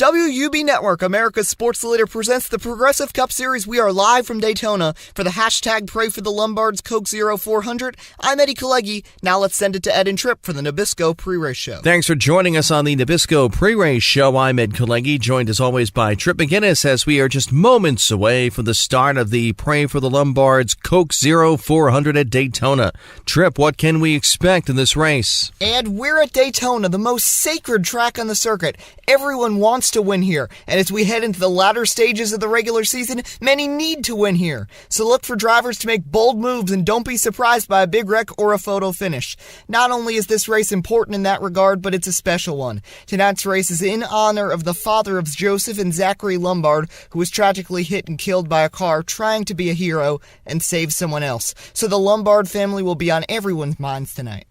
WUB Network, America's sports leader, presents the Progressive Cup Series. We are live from Daytona for the hashtag Pray for the Lombards Coke 0400. I'm Eddie Kalegi. Now let's send it to Ed and Tripp for the Nabisco pre-race show. Thanks for joining us on the Nabisco pre-race show. I'm Ed Kalegi, joined as always by Tripp McGinnis as we are just moments away from the start of the Pray for the Lombards Coke 0400 at Daytona. Tripp, what can we expect in this race? And we're at Daytona, the most sacred track on the circuit. Everyone wants to win here, and as we head into the latter stages of the regular season, many need to win here. So look for drivers to make bold moves and don't be surprised by a big wreck or a photo finish. Not only is this race important in that regard, but it's a special one. Tonight's race is in honor of the father of Joseph and Zachary Lombard, who was tragically hit and killed by a car trying to be a hero and save someone else. So the Lombard family will be on everyone's minds tonight.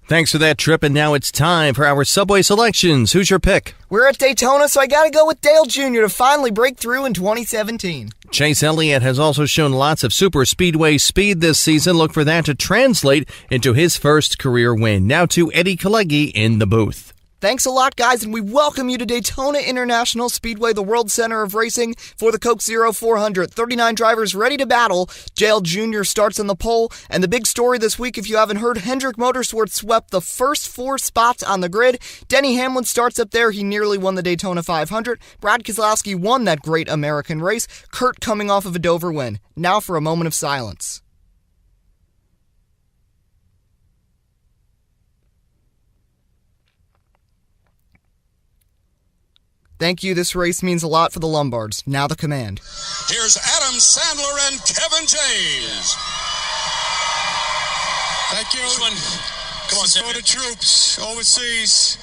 Thanks for that, Tripp, and now it's time for our Subway selections. Who's your pick? We're at Daytona, so I gotta go with Dale Jr. to finally break through in 2017. Chase Elliott has also shown lots of super speedway speed this season. Look for that to translate into his first career win. Now to Eddie Kalegi in the booth. Thanks a lot, guys, and we welcome you to Daytona International Speedway, the world center of racing, for the Coke 0400. 39 drivers ready to battle. Dale Jr. starts on the pole, and the big story this week, if you haven't heard, Hendrick Motorsports swept the first 4 spots on the grid. Denny Hamlin starts up there. He nearly won the Daytona 500. Brad Keselowski won that great American race. Kurt coming off of a Dover win. Now for a moment of silence. Thank you. This race means a lot for the Lombards. Now the command. Here's Adam Sandler and Kevin James. Thank you. This one. Come on, for the troops overseas.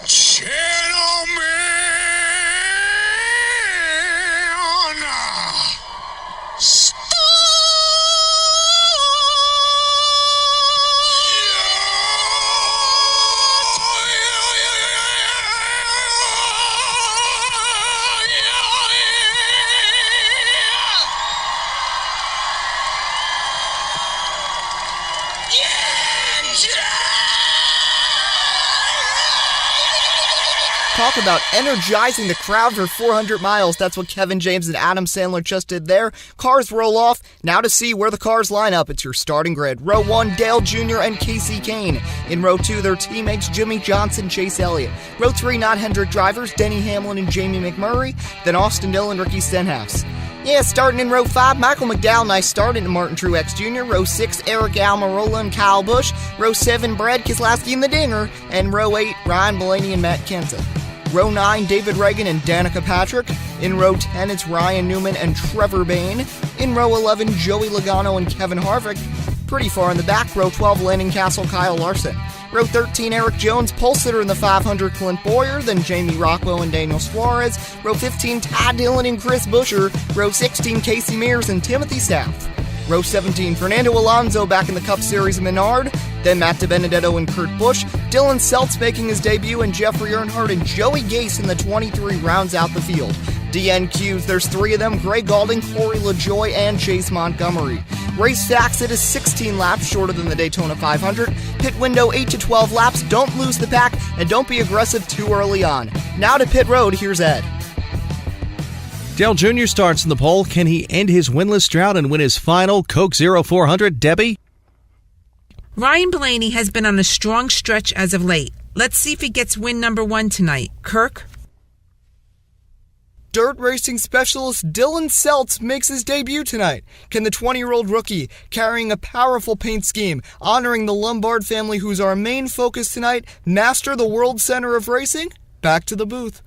Gentlemen. Talk about energizing the crowd for 400 miles. That's what Kevin James and Adam Sandler just did there. Cars roll off. Now to see where the cars line up. It's your starting grid. Row 1, Dale Jr. and Casey Kane. In row 2, their teammates Jimmy Johnson, Chase Elliott. Row 3, not Hendrick drivers, Denny Hamlin and Jamie McMurray. Then Austin Dillon, Ricky Stenhouse. Yeah, starting in row 5, Michael McDowell, nice start into Martin Truex Jr. Row 6, Eric Almirola and Kyle Busch. Row 7, Brad Keselowski and the Dinger. And row 8, Ryan Blaney and Matt Kenseth. Row 9, David Reagan and Danica Patrick. In row 10, it's Ryan Newman and Trevor Bayne. In row 11, Joey Logano and Kevin Harvick. Pretty far in the back, row 12, Landon Castle, Kyle Larson. Row 13, Eric Jones, pole sitter in the 500, Clint Boyer, then Jamie Rockwell and Daniel Suarez. Row 15, Ty Dillon and Chris Buescher. Row 16, Casey Mears and Timothy South. Row 17, Fernando Alonso back in the Cup Series Menard. Then Matt DiBenedetto and Kurt Busch. Dylan Seltz making his debut, and Jeffrey Earnhardt and Joey Gase in the 23 rounds out the field. DNQs, there's 3 of them: Greg Galding, Corey LaJoie, and Chase Montgomery. Race sacks, it is 16 laps shorter than the Daytona 500. Pit window 8 to 12 laps. Don't lose the pack, and don't be aggressive too early on. Now to pit road, here's Ed. Dale Jr. starts in the pole. Can he end his winless drought and win his final Coke 0400? Debbie? Ryan Blaney has been on a strong stretch as of late. Let's see if he gets win number 1 tonight. Kirk? Dirt racing specialist Dylan Seltz makes his debut tonight. Can the 20-year-old rookie, carrying a powerful paint scheme, honoring the Lombard family who's our main focus tonight, master the world center of racing? Back to the booth.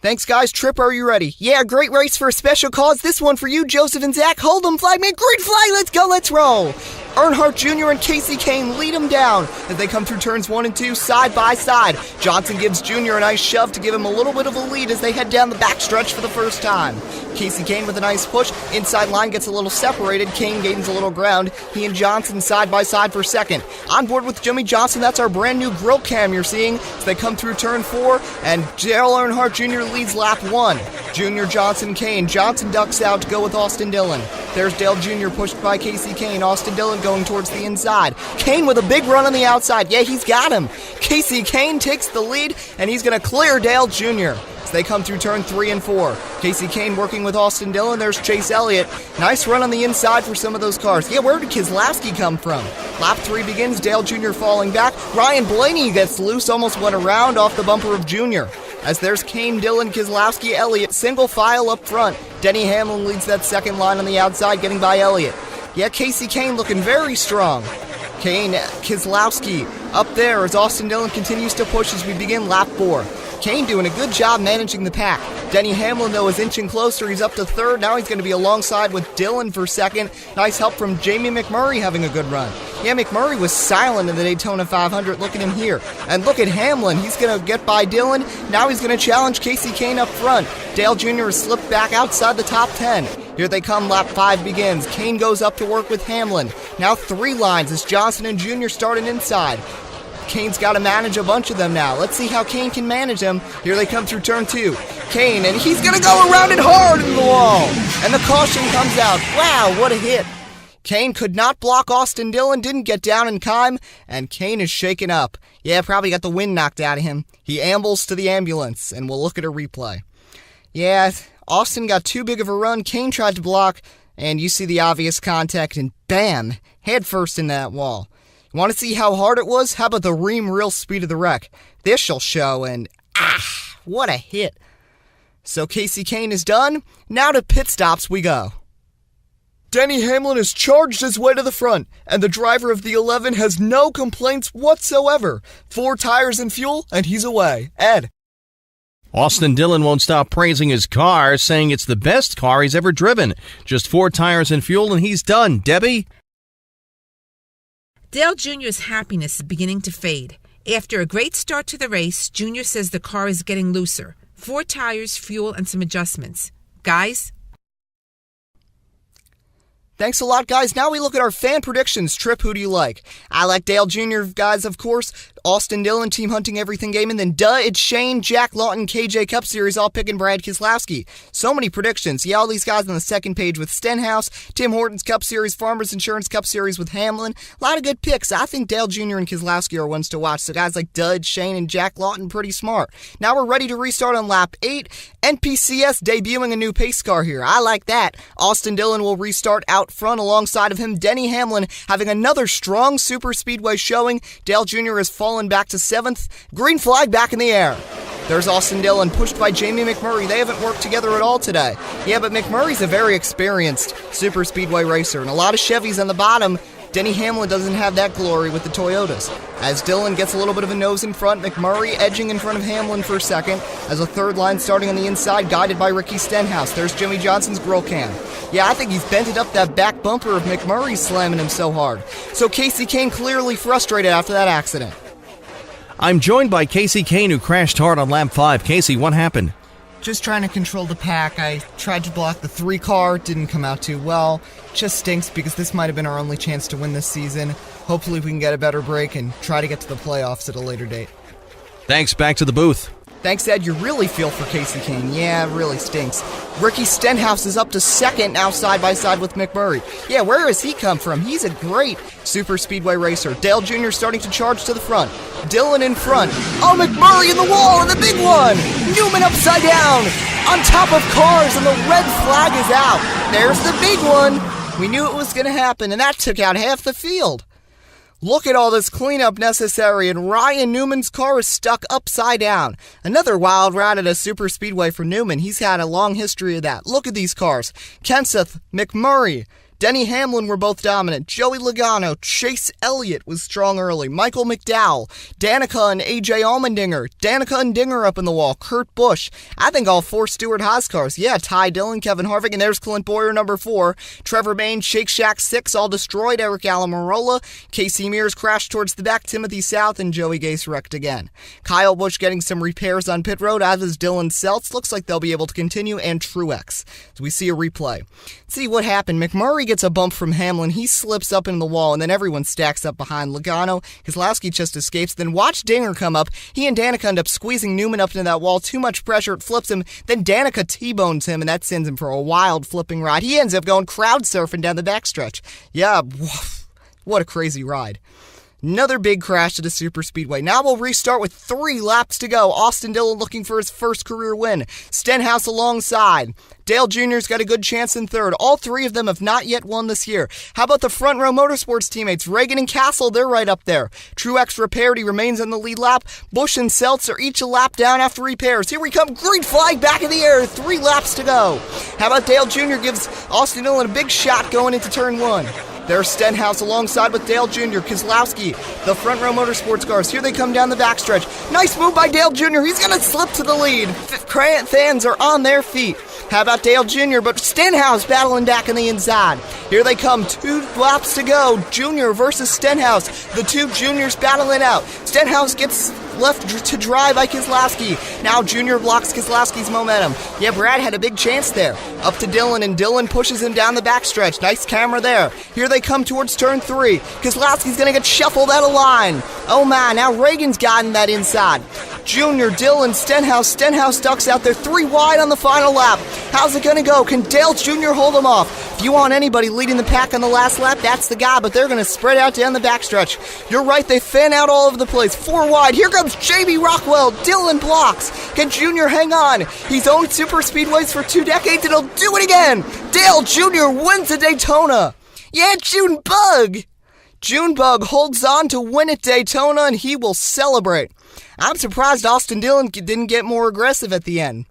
Thanks, guys. Tripp, are you ready? Yeah, great race for a special cause. This one for you, Joseph and Zach. Hold them, flag man. Green flag. Let's go. Let's roll. Earnhardt Jr. and Casey Kane lead them down as they come through turns 1 and 2 side by side. Johnson gives Jr. a nice shove to give him a little bit of a lead as they head down the backstretch for the first time. Casey Kane with a nice push. Inside line gets a little separated. Kane gains a little ground. He and Johnson side by side for second. On board with Jimmy Johnson, that's our brand new grill cam you're seeing as they come through turn 4, and Dale Earnhardt Jr. leads lap 1. Jr., Johnson, Kane. Johnson ducks out to go with Austin Dillon. There's Dale Jr. pushed by Casey Kane. Austin Dillon going towards the inside. Kane with a big run on the outside. Yeah, he's got him. Casey Kane takes the lead, and he's going to clear Dale Jr. as they come through turn 3 and 4. Casey Kane working with Austin Dillon. There's Chase Elliott. Nice run on the inside for some of those cars. Yeah, where did Keselowski come from? Lap 3 begins. Dale Jr. falling back. Ryan Blaney gets loose, almost went around off the bumper of Jr. As there's Kane, Dillon, Keselowski, Elliott, single file up front. Denny Hamlin leads that second line on the outside, getting by Elliott. Yeah, Casey Kane looking very strong. Kane, Keselowski up there as Austin Dillon continues to push as we begin lap 4. Kane doing a good job managing the pack. Denny Hamlin, though, is inching closer. He's up to third. Now he's going to be alongside with Dillon for second. Nice help from Jamie McMurray having a good run. Yeah, McMurray was silent in the Daytona 500. Look at him here. And look at Hamlin. He's going to get by Dillon. Now he's going to challenge Casey Kane up front. Dale Jr. has slipped back outside the top 10. Here they come, lap 5 begins. Kane goes up to work with Hamlin. Now 3 lines as Johnson and Jr. starting inside. Kane's got to manage a bunch of them now. Let's see how Kane can manage them. Here they come through turn 2. Kane, and he's going to go around it hard in the wall. And the caution comes out. Wow, what a hit. Kane could not block Austin Dillon, didn't get down in time, and Kane is shaken up. Yeah, probably got the wind knocked out of him. He ambles to the ambulance, and we'll look at a replay. Yeah, Austin got too big of a run. Kane tried to block, and you see the obvious contact, and bam, head first in that wall. Want to see how hard it was? How about the real speed of the wreck? This shall show, and what a hit. So Casey Kane is done. Now to pit stops we go. Denny Hamlin has charged his way to the front, and the driver of the 11 has no complaints whatsoever. 4 tires and fuel, and he's away. Ed. Austin Dillon won't stop praising his car, saying it's the best car he's ever driven. Just 4 tires and fuel, and he's done. Debbie? Dale Jr.'s happiness is beginning to fade. After a great start to the race, Jr. says the car is getting looser. 4 tires, fuel, and some adjustments. Guys? Thanks a lot, guys. Now we look at our fan predictions. Trip, who do you like? I like Dale Jr., guys, of course. Austin Dillon, Team Hunting Everything Game. And then, it's Shane, Jack Lawton, KJ Cup Series, all picking Brad Keselowski. So many predictions. Yeah, all these guys on the second page with Stenhouse, Tim Hortons Cup Series, Farmers Insurance Cup Series with Hamlin. A lot of good picks. I think Dale Jr. and Keselowski are ones to watch. So guys like Dud, Shane, and Jack Lawton, pretty smart. Now we're ready to restart on lap 8. NPCS debuting a new pace car here. I like that. Austin Dillon will restart out front alongside of him. Denny Hamlin having another strong super speedway showing. Dale Jr. has fallen back to 7th. Green flag back in the air. There's Austin Dillon pushed by Jamie McMurray. They haven't worked together at all today. Yeah, but McMurray's a very experienced super speedway racer, and a lot of Chevys on the bottom. Denny Hamlin doesn't have that glory with the Toyotas. As Dillon gets a little bit of a nose in front, McMurray edging in front of Hamlin for a second. As a third line starting on the inside, guided by Ricky Stenhouse. There's Jimmy Johnson's grill can. Yeah, I think he's bented up that back bumper of McMurray slamming him so hard. So Casey Kane clearly frustrated after that accident. I'm joined by Casey Kane, who crashed hard on lap 5. Casey, what happened? Just trying to control the pack. I tried to block the 3 car, didn't come out too well. Just stinks because this might have been our only chance to win this season. Hopefully we can get a better break and try to get to the playoffs at a later date. Thanks, back to the booth. Thanks, Ed. You really feel for Casey Kane. Yeah, it really stinks. Ricky Stenhouse is up to second now side by side with McMurray. Yeah, where has he come from? He's a great super speedway racer. Dale Jr. starting to charge to the front. Dillon in front. Oh, McMurray in the wall and the big one. Newman upside down on top of cars and the red flag is out. There's the big one. We knew it was going to happen and that took out half the field. Look at all this cleanup necessary, and Ryan Newman's car is stuck upside down. Another wild ride at a super speedway for Newman. He's had a long history of that. Look at these cars. Kenseth, McMurray, Denny Hamlin were both dominant. Joey Logano, Chase Elliott was strong early. Michael McDowell, Danica and AJ Allmendinger. Danica and Dinger up in the wall. Kurt Busch. I think all 4 Stewart-Haas cars. Yeah, Ty Dillon, Kevin Harvick, and there's Clint Bowyer, number 4. Trevor Bayne, Shake Shack 6, all destroyed. Eric Almirola. Casey Mears crashed towards the back. Timothy South and Joey Gase wrecked again. Kyle Busch getting some repairs on pit road, as is Dylan Seltz. Looks like they'll be able to continue, and Truex. So we see a replay. Let's see what happened. McMurray gets gets a bump from Hamlin. He slips up into the wall, and then everyone stacks up behind Logano. Keselowski just escapes. Then watch Dinger come up. He and Danica end up squeezing Newman up into that wall. Too much pressure. It flips him. Then Danica T-bones him, and that sends him for a wild flipping ride. He ends up going crowd surfing down the backstretch. Yeah, what a crazy ride. Another big crash at a super speedway. Now we'll restart with 3 laps to go. Austin Dillon looking for his first career win. Stenhouse alongside. Dale Jr.'s got a good chance in third. All 3 of them have not yet won this year. How about the front row motorsports teammates? Reagan and Castle, they're right up there. Truex Repairity remains on the lead lap. Busch and Seltz are each a lap down after repairs. Here we come. Green flag back in the air. 3 laps to go. How about Dale Jr. gives Austin Dillon a big shot going into turn 1. There's Stenhouse alongside with Dale Jr., Keselowski, the front row motorsports cars. Here they come down the backstretch. Nice move by Dale Jr. He's going to slip to the lead. Fans are on their feet. How about Dale Jr., but Stenhouse battling back on the inside. Here they come, 2 laps to go. Jr. versus Stenhouse. The 2 juniors battling out. Stenhouse gets left to dry by Keselowski. Now Jr. blocks Keselowski's momentum. Yeah, Brad had a big chance there. Up to Dillon, and Dillon pushes him down the backstretch. Nice camera there. Here they come towards turn 3. Keselowski's going to get shuffled out of line. Oh my, now Reagan's gotten that inside. Jr., Dillon, Stenhouse. Stenhouse ducks out there 3 wide on the final lap. How's it going to go? Can Dale Jr. hold him off? If you want anybody leading the pack on the last lap, that's the guy, but they're going to spread out down the backstretch. You're right, they fan out all over the place. 4 wide. Here comes Jamie Rockwell. Dillon blocks. Can Jr. hang on? He's owned super speedways for 2 decades, and he'll do it again. Dale Jr. wins at Daytona. Yeah, Junebug. Junebug holds on to win at Daytona, and he will celebrate. I'm surprised Austin Dillon didn't get more aggressive at the end.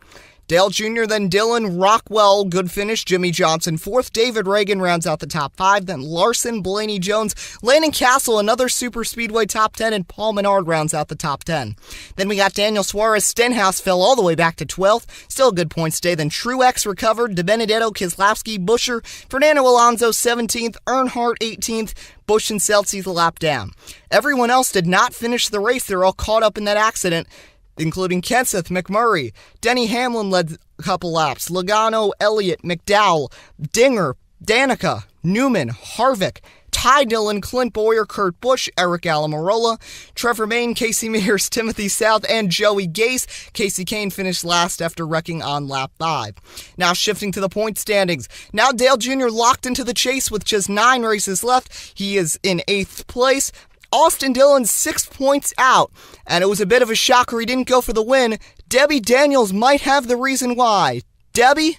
Dale Jr., then Dillon, Rockwell, good finish, Jimmy Johnson, 4th, David Reagan rounds out the top 5, then Larson, Blaney Jones, Landon Castle, another super speedway top 10, and Paul Menard rounds out the top 10. Then we got Daniel Suarez. Stenhouse fell all the way back to 12th, still a good points day. Then Truex recovered, DiBenedetto, Keselowski, Buescher, Fernando Alonso 17th, Earnhardt 18th, Busch and Seltz a lap down. Everyone else did not finish the race. They're all caught up in that accident, including Kenseth, McMurray. Denny Hamlin led a couple laps. Logano, Elliott, McDowell, Dinger, Danica, Newman, Harvick, Ty Dillon, Clint Bowyer, Kurt Busch, Eric Almirola, Trevor Main, Casey Mears, Timothy South, and Joey Gase. Casey Kane finished last after wrecking on lap 5. Now shifting to the point standings. Now Dale Jr. locked into the chase with just 9 races left. He is in 8th place. Austin Dillon 6 points out, and it was a bit of a shocker he didn't go for the win. Debbie Daniels might have the reason why. Debbie?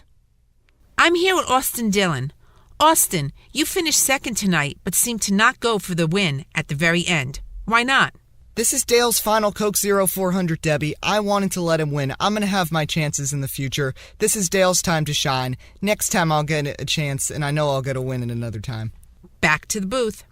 I'm here with Austin Dillon. Austin, you finished 2nd tonight, but seemed to not go for the win at the very end. Why not? This is Dale's final Coke Zero 400, Debbie. I wanted to let him win. I'm going to have my chances in the future. This is Dale's time to shine. Next time I'll get a chance, and I know I'll get a win in another time. Back to the booth.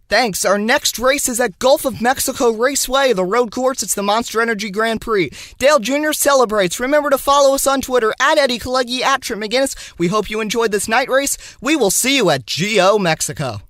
Thanks. Our next race is at Gulf of Mexico Raceway, the road course. It's the Monster Energy Grand Prix. Dale Jr. celebrates. Remember to follow us on Twitter, at Eddie Kalegi, at Trip McGinnis. We hope you enjoyed this night race. We will see you at GO Mexico.